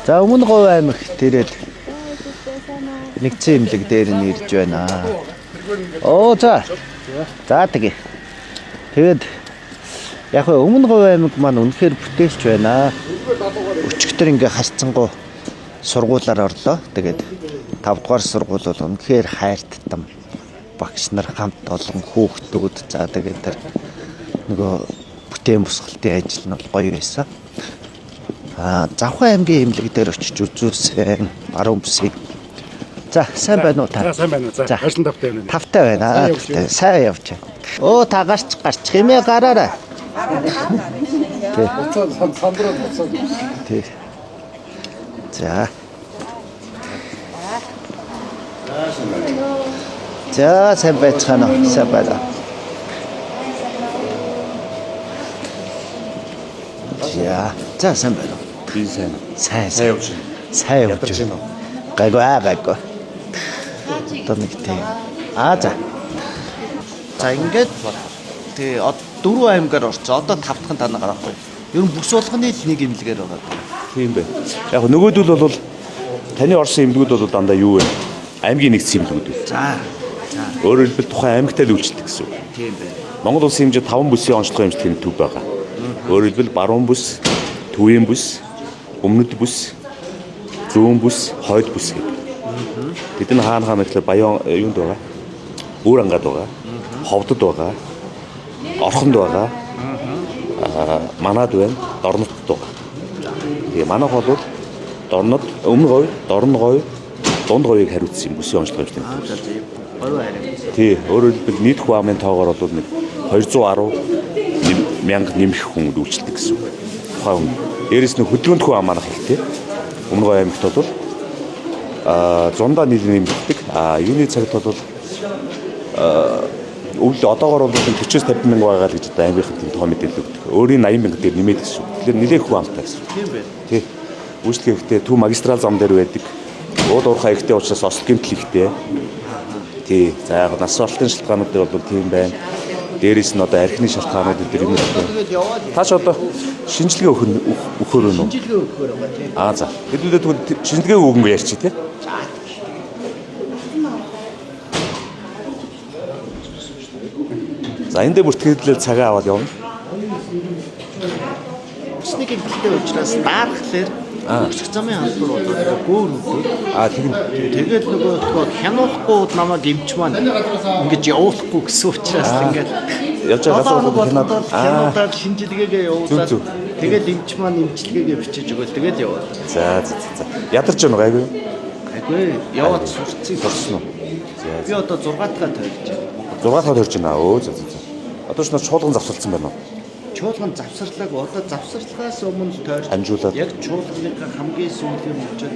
За өмнө Говь аймаг тэрээд нэгдсэн имлэг дээр нь ирж байна. Оо за. За тэгээ. Тэгэд яг хөө өмнө Говь аймаг маань үнэхээр бүтээлч байна. Өчигдөр ингээ харцсангуу сургуулаар орлоо. Тэгээд 5 дугаар сургууль бол үнэхээр хайртан багш нар хамт олон хүүхдүүд за тэгээд тэр нөгөө бүтээн босголтын ажил нь бол гоё байсан. Завхан аймгийн имлэг дээр очиж үзүүлсэн баруун бүсийг. За сайн байна уу та? Сайн байна уу. За хайрсан тавтай байна. Тавтай байна. Сайн явж байна. Оо та гарч хэмээ гараарай. Тий. За. За сайн байцгаана уу? Сайн байна. За сайн байна уу? Би сайн. Сайн явж байна. Сайн явж байна. Гайгүй. Тоног тий. За. За ингээд тий 4 аймгаар орцоо. Одоо 5 дахь танаа гарахгүй. Ер нь бүс болгоны л нэг имлэгээр байгаа. Тийм байна. Яг нөгөөдөл бол таны орсон имлгүүд бол дандаа юу вэ? Аймгийн нэгдсэн имлгүүд үү? За. Өөрөөр хэлбэл тухайн аймагтай л үйлчлдэг гэсэн үг. Тийм байна. Монгол улсын хэмжээнд 5 бүсийн онцлогын эмчилгээний төв байгаа. Өөрөөр хэлбэл баруун бүс, төвийн бүс, өмнөд бүс, зүүн бүс, хойд бүс гэдэг. Тэд нь хаана гэхэлээ Баян юунд байгаа? Өөр ангаад байгаа. Ховдод байгаа. Орхонд байгаа. Манад байна. Дорнотд байгаа. Тэгээ манайх бол Дорнод, Өмнө Говь, Дорно Говь, Дунд Говийг хариуцсан бүсийн онцлогын эмчилгээний төв. Гоё харин. Тий, өөрөөр хэлбэл нийт хүн амын тоогоор бол нэг 210 мянга нэмэх хүн үйлчлдэг гэсэн үг. Тухайн дээрээс нь хөдөлгөөнд хүн ам манах хэрэгтэй. Өмнө Говь аймагт бол зундаа нийлэн нэмэгддэг. Юуны цагт бол өвл одоогоор бол 40-50 мянга байгаа л гэж одоо аймгийн тухай мэдээлэл өгдөг. Өөрийн 80 мянга дээр нэмээд гэсэн үг. Тэгэхээр нэлээд хүн амтай гэсэн. Тийм байна. Тий. Үйлчлэг хэрэгтэй төв магистрал зам дээр байдаг. Уул уурхай ихтэй учраас осол гэмтэл ихтэй. Тий. За яг нас оролтын шалтгаанууд дээр бол тийм байна. Дээрээс нь одоо архины шалтгаанууд дээр юм байна. Тааш одоо шинжилгээ өгөхөр өнө. Шинжилгээ өгөхөр байгаа тийм. За. Хэдүүлээ тэгвэл шинжилгээ өгөнгөө ярьчих тий. За энэ дээр бүртгэлээ цагаа аваад явна. Нэг имлэгтэй учраас даархлаар өсөх замын халдвар болоод гөөр өгдөг. Тэгээд нөгөө хянуулахгүй намайг гимч маань ингэж явуулахгүй гэсэн учраас ингээд явж байгаа газар хянуулаад шинжилгээгээ явуулаад тэгээд эмч маань эмчилгээгээ бичиж өгөөл тэгээд яваад. За. Ядарч байна гайгүй. Гайгүй яваад сурсан уу? Би одоо 6 дахь тавьж байна. 6 дахь төрж байна. За. Одоо ч чуулган завсарлсан байна уу? Чуулган завсарлаг одоо завсарлагаас өмнө тойрч амжуулаад яг чуулганыг хамгийн сүүлийн мөчөд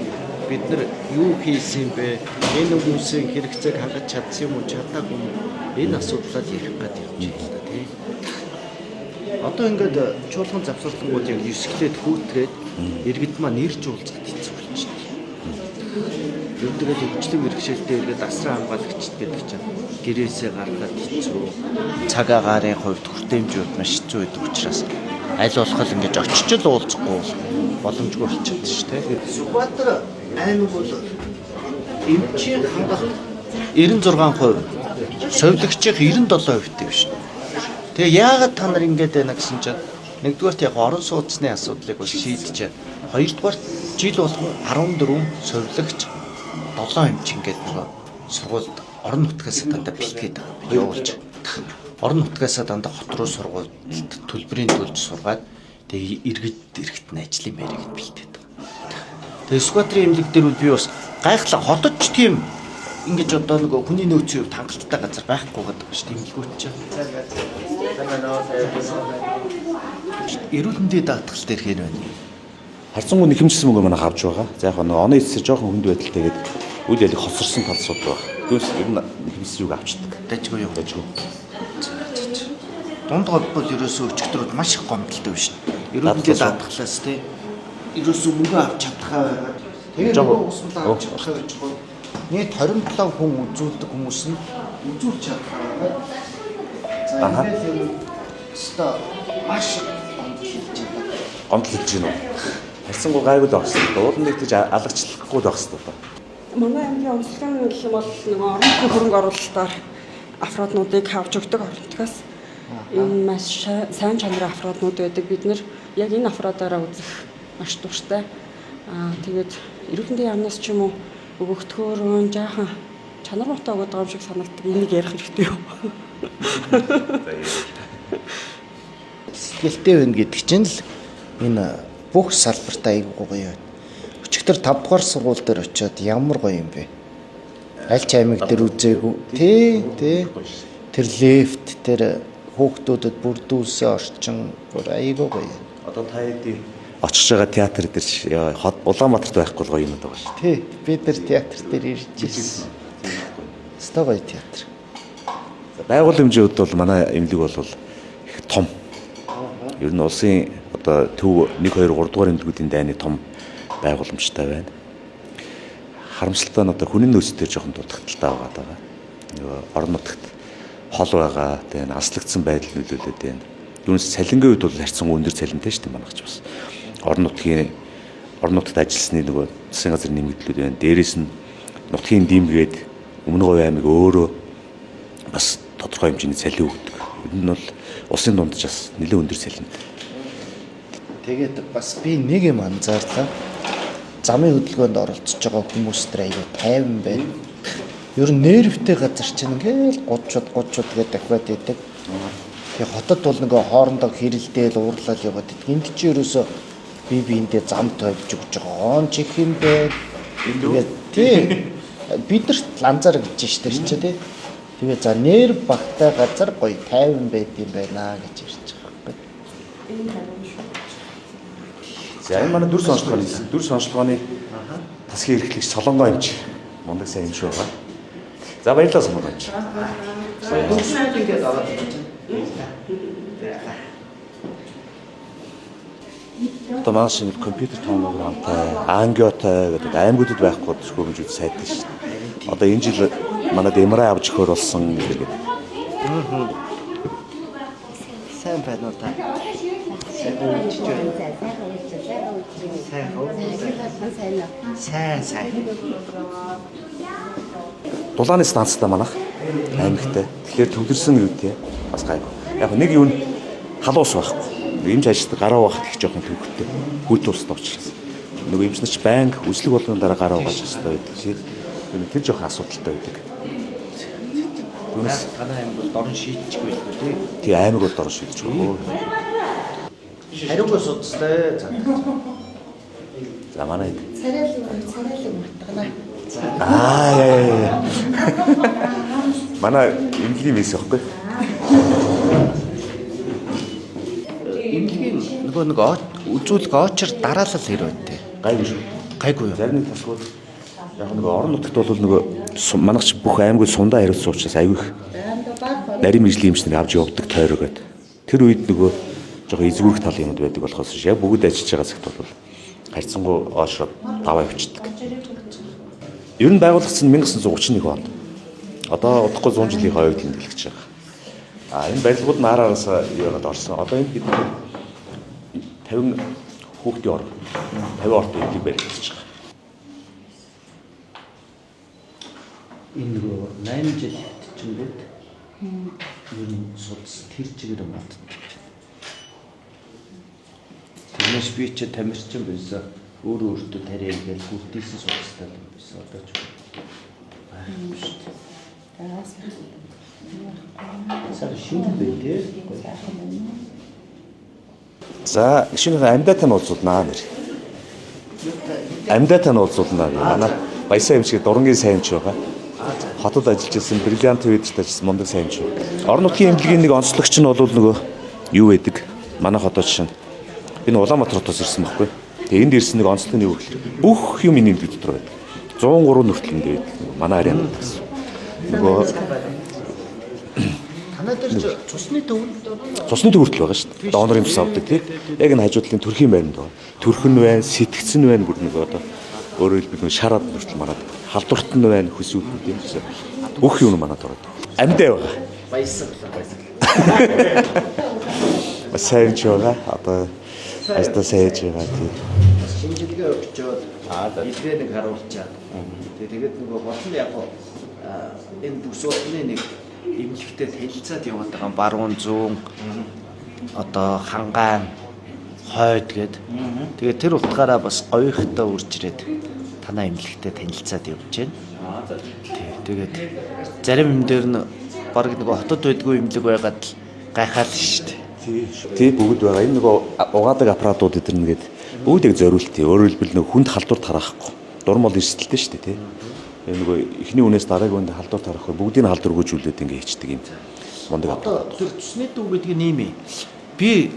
бид нар юу хийсэн бэ? Энэ хүмүүсийн хэрэгцээг хангаж чадсан юм уу, чадаагүй юм? Энэ асуудлаар ярих гээд явж байна тий. Одоо ингээд чуулган завсарлагууд яг 9 эхлээд хүүтрээд иргэд маань нэрж уулзаад хэцүү болчихсон. Өөртөө хөгжлөг мэрэгчлэлтэй иргэд асран хамгаалагчд гэдэг чинь гэрээсээ гаргаад хэцүү. Цаг агаарын хувьд хүртээмжүүд маш хэцүү байдаг учраас аль болох ингэж очиж л уулзахгүй боломжгүй болчиход шүү дээ. Сүхбаатар аймаг бол эмчийн хангалт 96%, совилогчийн 97% тийм шүү. Тэгээ яагаад та нар ингэж байна гэсэн чинь нэгдүгээрт яг орон сууцны асуудлыг бол шийдэж байна. Хоёрдугаар жил болгон 14 совилогч 7 эмч ингээд нөгөө сургуульд орон нутгаас дандаа бэлтгээд байгаа явуулж. Орон нутгаас дандаа хот руу сургуульд төлбөрийн төлж сургаад тэгээ иргэд нь ажлын байрыг бэлтээд байгаа. Тэгээ Сүхбаатарын имлэг дээр би бас гайхлаа хотод ч тийм ингэж одоо нөгөө хүний нөөцийн хувьд хангалттай газар байхгүй гэдэг ба шүү дээ имлгүүд ч. Эрүүл мэндийн даатгал дээр хэн байна? харцангуй нэхэмжсэн мөнгө манай авч байгаа. За яг нэг оны эцсээр жоохон хүнд байдалтай гэдэг үйл ялыг хоцорсон талсууд байна. Түүнээс ер нь нэхэмжсэн үг авчдаг. Дажгүй юу? Дажгүй. Дунд гол бол ерөөсөө өчигдрүүд маш их гомдолтой биш. Эрүүл мэндийн даатгалаас тий. Ерөөсөө мөнгө авч чадхаа байгаа. Тэгээд нөгөө усмал авч чадхаа гэж байна. Нийт 27 хүн үзүүлдэг хүмүүс нь үзүүлж чадхаа байгаа. За ингээд өстө маш гомдол хийж байна. Гомдол хийж байна уу? харьцангуй гайгүй байх хэрэгтэй. Уулын нэгтэж алагчлахгүй байх хэрэгтэй. Манай аймгийн онцлогийн хэл бол нөгөө орон нутгийн хөрөнгө оруулалтаар афроднуудыг авч өгдөг орнотгоос энэ маш сайн чанарын афроднууд байдаг. Бид нэр яг энэ афродаараа үзэх маш дуртай. Тэгээд эрүүл мэндийн яамнаас ч юм уу өгөгдөхөөр жаахан чанар муутай өгöd байгаа юм шиг санагддаг. Энийг ярих хэрэгтэй юу? Сэтгэлтэй байна гэдэг чинь л энэ бүх салбартаа айгүй гоё юм. Өчигдөр 5 дугаар сургууль дээр очиод ямар гоё юм бэ? Аль ч аймаг дээр үзээгүй. Тий. Тэр лефт тэр хүүхдүүдэд бүрдүүлсэн орчин бүр айгүй гоё. Одоо та хэдий очиж байгаа театр дээр Улаанбаатарт байхгүй гоё юм байгаа шүү. Тий. Бид нар театр дээр ирж ирсэн. Өстой гоё театр. Байгууламжийн хувьд бол манай эмнэлэг бол их том. Ер нь улсын одоо төв 1 2 3 дугаар эмнэлгүүдийн дайны том байгууламжтай байна. Харамсалтай нь одоо хүний нөөц төр жоохон дутагдaltaй байгаа. Нөгөө орон нутагт хол байгаа, тэгээ аслагдсан байдал нөлөөлөд байна. Юунес цалингийн үед бол харьцангуй өндөр цалинтай шүү дээ манайч бас. Орон нутагт ажилласны нөгөө засгийн газрын нэмэгдлүүд байна. Дээрээс нь нутгийн дэмгээд Өмнө Говь аймаг өөрөө бас тодорхой хэмжээний цалин өгдөг. Энэ нь бол улсын дунджаас нэлээд өндөр цалинтай. Тэгээд бас би нэг юм анзаарлаа. Замын хөдөлгөөнд оролцож байгаа хүмүүс төр аягүй тайван байна. Ер нь нервтэй газар чинь ингээл 30-ууд гээд дахиад идэг. Тэгээ хотод бол нөгөө хоорондоо хэрэлдээл уурлал яваад идэг. Энд чи ерөөсөө биендээ зам тавьж өгч байгаа. Он чих юм бэ. Тэгээд тий бидэрт ланзар гэж штэ чи тий. Тэгээ за нерв багтай газар гоё тайван байд юм байна гэж ярьж байгаа байхгүй. За энэ манай дүр сонслогооны тасгийн эрхлэгч Солонгоо эмч мундаг сайн эмч байгаа. За баярлалаа Солонгоо эмч. Одоо манай шинэ компьютер томограмтай, ангиотой гэдэг аймагуудад байхгүй хөрөмжүүд сайтай шүү дээ. Одоо энэ жил манад MRI авч өгөхөр болсон гэдэг. Сайн байна уу та? Сайн. Дулааны станцтай манайх аймагтай. Тэгэхээр төвлөрсөн юу тий бас гайгүй. Яг нэг юу нь халуус байхгүй. Эмч ажилтдаг гараа багт их жоохон төвхтэй. Хөл тустай учраас. Нөгөө эмч нар ч банк үзлэг болгоны дараа гараа угааж хэвээр байдаг. Тэр жоохон асуудалтай байдаг. Түүнээс танай аймаг бол дорн шийдчихгүй л дээ. Тий аймаг бол дорн шийдчихгүй. Хариугүй судастай. За манай царайлаг мартагна. яа. Манай эмнэлгийн мэс байхгүй. Эмнэлгийн нөгөө үзүүлэг очор дараалал хэрэг байдэ. Гайгүй шүү. Гайгүй юу? Зарим нэг тасгууд яг нөгөө орон нутагт бол нөгөө манайч бүх аймагуд сундаа хариуцсан учраас аюух нарийн мэржлийн эмчнэр авч явдаг тойрогод. Тэр үед нөгөө жоохон эзгүрэх тал юмуд байдаг болохоос яг бүгд ажиллаж байгаа цагт бол харьцангуй оошроод даваа явчихдаг. Ер нь байгуулагдсан 1931 онд. Одоо удахгүй 100 жилийн хойд тэмдэглэж байгаа. Энэ барилгууд нь араас яваад орсон. Одоо энэ бид 50 хүүхдийн ор 50 орт үйлийг барьж байгаа. Энэ нөгөө 8 жил чинь гээд ер нь судас тэр чигээр мод. Тэрнээс би ч тамирчин байсан. Өөртөө тариа гээл хүрдээсэн судастай юм байсан. Одоо ч байна шүү дээ. Сар шинэ бэлээ. За шинэ амьдаатай нь уулзуулнаа нэр. Амьдаатай нь уулзуулнаа. Манай Баясаа эмчгээ дурангийн сайн эмч байгаа. Хотод ажиллаж байсан, бриллиант үйдэрт ажилласан мундаг сайн эмч. Орон нутгийн эмнэлгийн нэг онцлогч нь бол нөгөө юу байдаг? Манай хотод шин. Энэ Улаанбаатар хотоос ирсэн байхгүй. Тэгээ энд ирсэн нэг онцлог нь юу гэхээр бүх юм энэ эмнэлэг дотор байдаг. 103 нүртэл энэ байдаг. Манай арианд гэсэн. Нөгөө танаа дээр цусны төвөртөл байгаа шүү дээ. Донорын тус авдаг тийм. Яг энэ хажуудлын төрхийн байранд байгаа. Төрхөн байна, сэтгцэн байна бүр нэг одоо өөрөөр хэлбэл шараад нүртэл манад халдварт нь байна, хөсүүд юм гэсэн. Бүх юм манад ороод. Амьдаа байгаа. баясгалаа. Сайн ч байгаа. Одоо ажлаа сайн хийж байгаа тийм. шинжилгээ өгчөөд илгээ нэг харуулчаад тэгээд нөгөө болно яг энэ бүс уулны нэг эмнэлэгтэй танилцаад яваад байгаа баруун зүүн одоо хангаан хойд гээд тэгээд тэр утгаараа бас говийнхтаа үрж ирээд танаа эмнэлэгтэй танилцаад явж байна. Тэгээд зарим юм дээр нь баг нөгөө хотод байдгүй эмнэлэг байгаад л гайхаал шүү дээ. Тий бүгд байгаа. Энэ нөгөө угаадаг аппаратууд эдэр нэгээд бүгд яг зориултыг. Өөрөөр хэлбэл нөгөө хүнд халдвар тараахгүй. Дурмал эрсдэлтэй шүү дээ, тий. Нөгөө эхний үнээс дараагийн үнд халдвар тарахгүй бүгдийг халдваргүйжүүлээд ингэ хийчдэг юм. Мундаг. Одоо тэр цусны дүү гэдэг нь юм ээ. Би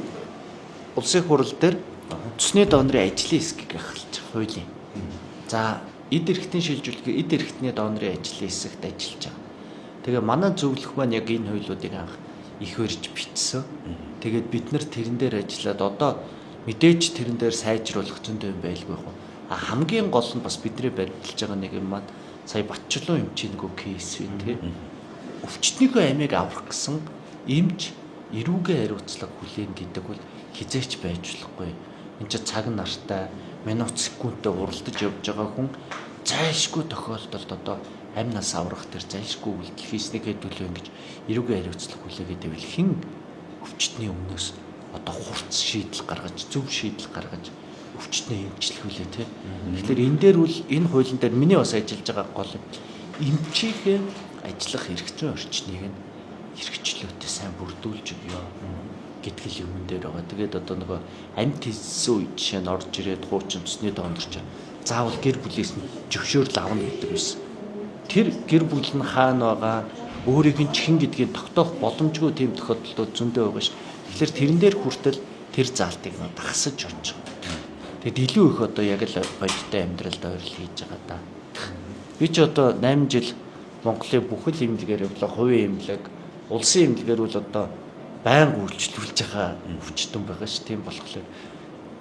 улсын хурал дээр цусны донорын ажлын хэсгийг ахалж хуулийн. За эд эрхтний шилжүүлэх эд эрхтний донорын ажлын хэсэгт ажиллаж байгаа. Тэгээ манай зөвлөх маань яг энэ хуйлуудыг анх их барьж бичсэн. Тэгээд бид нар тэрэн дээр ажиллаад одоо мэдээж тэрэн дээр сайжруулах зөндөө юм байлгүй хөө. Хамгийн гол нь бас бидний баримталж байгаа нэг юм маань сая Батчлуу эмчийн нөгөө кейс үү тий. Өвчтнийхөө амийг аврах гэсэн эмч эрүүгээ хариуцлага хүлээн гэдэг бол хизээч байж болохгүй. Энд чинь цаг нартай минут секундтай уралдаж явж байгаа хүн зайлшгүй тохиолдолд одоо амнаас аврах тэр зайлшгүй үйлдэл хийснийхээ төлөө ингэж эрүүгээ хариуцлага хүлээгээд байвал хэн өвчтний өмнөөс одоо хурц шийдэл гаргаж зөв шийдэл гаргаж өвчтний эмчлэх үлээ тий. Тэгэхээр энэ дээр бол энэ хуулийн дээр миний бас ажиллаж байгаа гол эмчийнхээ ажиллах хэрэгцээ орчныг нь хэрэгчлөөтэй сайн бүрдүүлж өгөө гэдэг л юм дээр байгаа. Тэгээд одоо нөгөө амьд хэлсэн үе жишээ нь орж ирээд хуучин цусны доондорч заавал гэр бүлээс нь зөвшөөрөл авна гэдэг байсан. Тэр гэр бүл нь хаана байгаа өөрийг нь чихэн гэдгийг тогтоох боломжгүй тийм тохиолдлууд зөндөө байгаа ш. Тэгэхээр тэрэн дээр хүртэл тэр заалтыг дагсаж очиж байгаа. Тэгэд илүү их одоо яг л бодиттой амьдралд ойрол хийж байгаа да. Би ч одоо 8 жил Монголын бүхэл эмнэлгээр явлаа, хувийн эмнэлэг, улсын эмнэлгээр бол одоо байнга үйлчлүүлж байгаа өвчтөн байгаа ш. Тийм болохоор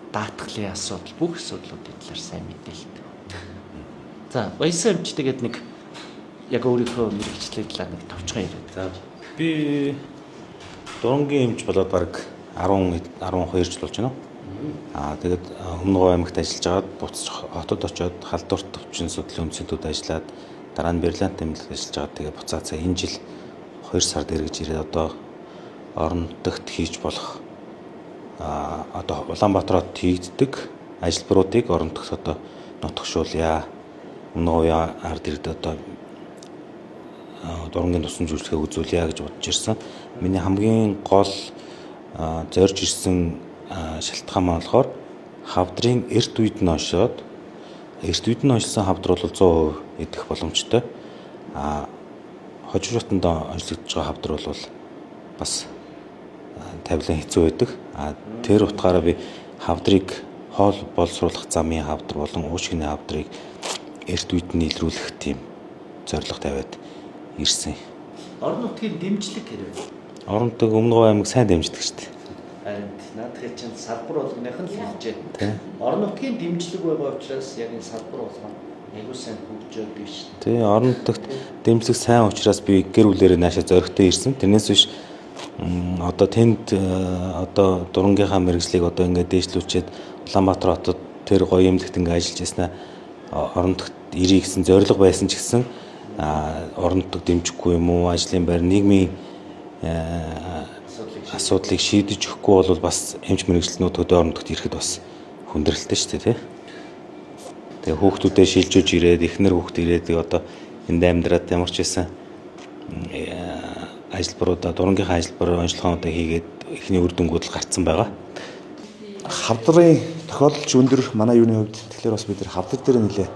даатгалын асуудал бүх асуудлуудын талаар сайн мэдээлэл. За, баясан эмчтэйгээд нэг яг өөрийнхөө мэрэгчлээ талаар нэг товчхон яриад. За би дурангийн эмч болоод баг 12 жил болж байна. Тэгээд Өмнөгов аймагт ажиллаж агаад буцаж хотод очоод халдварт төвчин судлалын өмсөлтөд ажиллаад дараа нь Берланд эмнэлэгт ажиллаж агаад тэгээд буцаацаа энэ жил 2 сард эргэж ирээд одоо орон нутагт хийж болох одоо Улаанбаатарт хийгддэг ажилбаруудыг орон нутагт одоо нутгшуулъя. Өмнөговын ард иргэд одоо дурангийн тусан зүйлсээ үзүүлье гэж бодож ирсэн. Миний хамгийн гол зорж ирсэн шалтгаан маань болохоор хавдрын эрт үед нь оншоод эрт үед нь оншилсан хавдар бол 100% идэх боломжтой. Хожим шатанд онцлогдож байгаа хавдар бол бас тавилан хэцүү байдаг. Тэр утгаараа би хавдрыг хоол боловсруулах замын хавдар болон уушгины хавдрыг эрт үед нь илрүүлэх тийм зорилго тавиад ирсэн. Орон нутгийн дэмжлэг хэрэг. Орон нутаг Өмнөгов аймаг сайн дэмждэг шүү дээ. Харин наадах чинь салбар болгоных нь л хэлжээ. Орон нутгийн дэмжлэг байгаа учраас яг энэ салбар болгоно аягүй сайн хөгжөөд биш. Тий, орон нутагт дэмжлэг сайн учраас би гэр бүлээрээ наашаа зөрөгтэй ирсэн. Тэрнээс биш одоо тэнд одоо дурангийн мэргэжлийг одоо ингээд дээшлүүлчихэд Улаанбаатар хотод тэр гоё эмнэлэгт ингээд ажиллаж яснаа орон нутагт ирэх гэсэн зорилго байсан ч гэсэн орон нутаг дэмжихгүй юм уу ажлын байр нийгмийн асуудлыг шийдэж өгөхгүй бол бас эмч мэргэжлэнүүд төдөө орон нутагт ирэхэд бас хүндрэлтэй шүү дээ тий. Тэгээ хүүхдүүдээ шилжүүлж ирээд эхнэр хүүхд ирээд одоо энд амьдраад ямар ч байсан ажилбаруудаа дурангийн ажилбар онцлогоонуудаа хийгээд эхний үр дүнгууд л гарцсан байгаа. Хавдрын тохиолдолч өндөр манай юуны хувьд тэгэхээр бас бид нар хавдар дээр нэлээ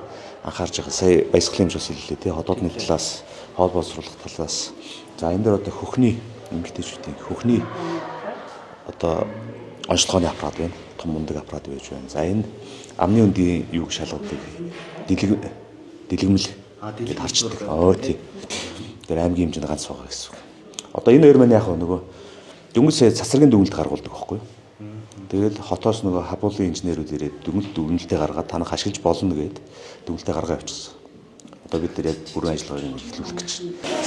анхаарч байгаа. Сая баясгалын юмш бас хэллээ тий. Хотоодны талаас, хоол боловсруулах талаас. За энэ дээр одоо хөхний эмгтээчүүдийн хөхний одоо онцлогооны аппарат байна. Том мундаг аппарат байж байна. За энэ амны өндийн юуг шалгадаг дэлгэмэл гэж харчдаг. Тий. Тэр аймгийн хэмжээнд ганц байгаа гэсэн үг. Одоо энэ хоёр маань яг нөгөө дүнгийн цацрагийн дүгнэлт гаргуулдаг байхгүй юу? Тэгэл хотоос нөгөө хабуулын инженерүүд ирээд дүгнэлтээ гаргаад танах ашиглаж болно гэд дүгнэлтээ гаргаа явуулсан. Одоо бид нар яг бүрэн ажиллагааг эхлүүлэх гэж.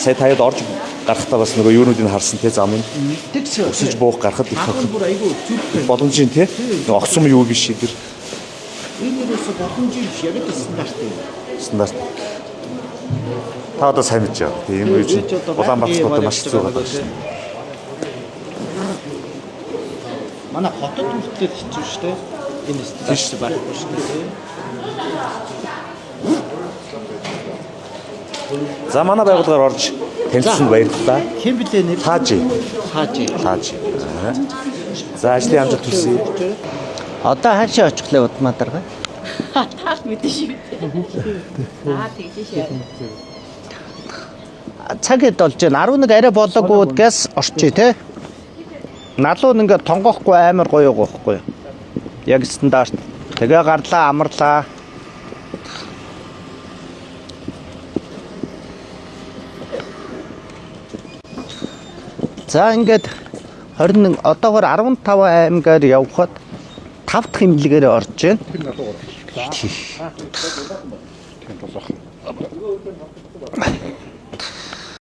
Сая таяд орж гарахтаа бас нөгөө юунуудыг харсан те замын өсөж буух гарахад их бүр айгүй зүг боломжийн те огцом юу биш тэр Энэ ерөөсө боломжтой биш яг л стандарт юм. Стандарт. Та одоо сайн мэдж байгаа. Тийм үе чинь Улаанбаатарт маш хэцүү байгаа шүү. Манай хотод хүртэл хэцүү шүү дээ. Энэ стандарт байхгүй шүү дээ. За манай байгууллагаар орж танилцсанд баярлалаа. Хэн блэ нэр? Таажи. Таажи. За ажлын амжилт хүсье. Одоо хаашаа очих лээ Удмадарга? Таас мэдэн шүү. Аа тэгж шээ. Цаг хэд болж байна? 11 арай болоогүй гэс орчий те. Налууд ингээд тонгохгүй амар гоё гохгүй. Яг стандарт. Тэгээ гарлаа, амарлаа. За ингээд 21 одоогоор 15 аймгаар явхад 5 дахь имлэгээр орж байна. Тэр налуу.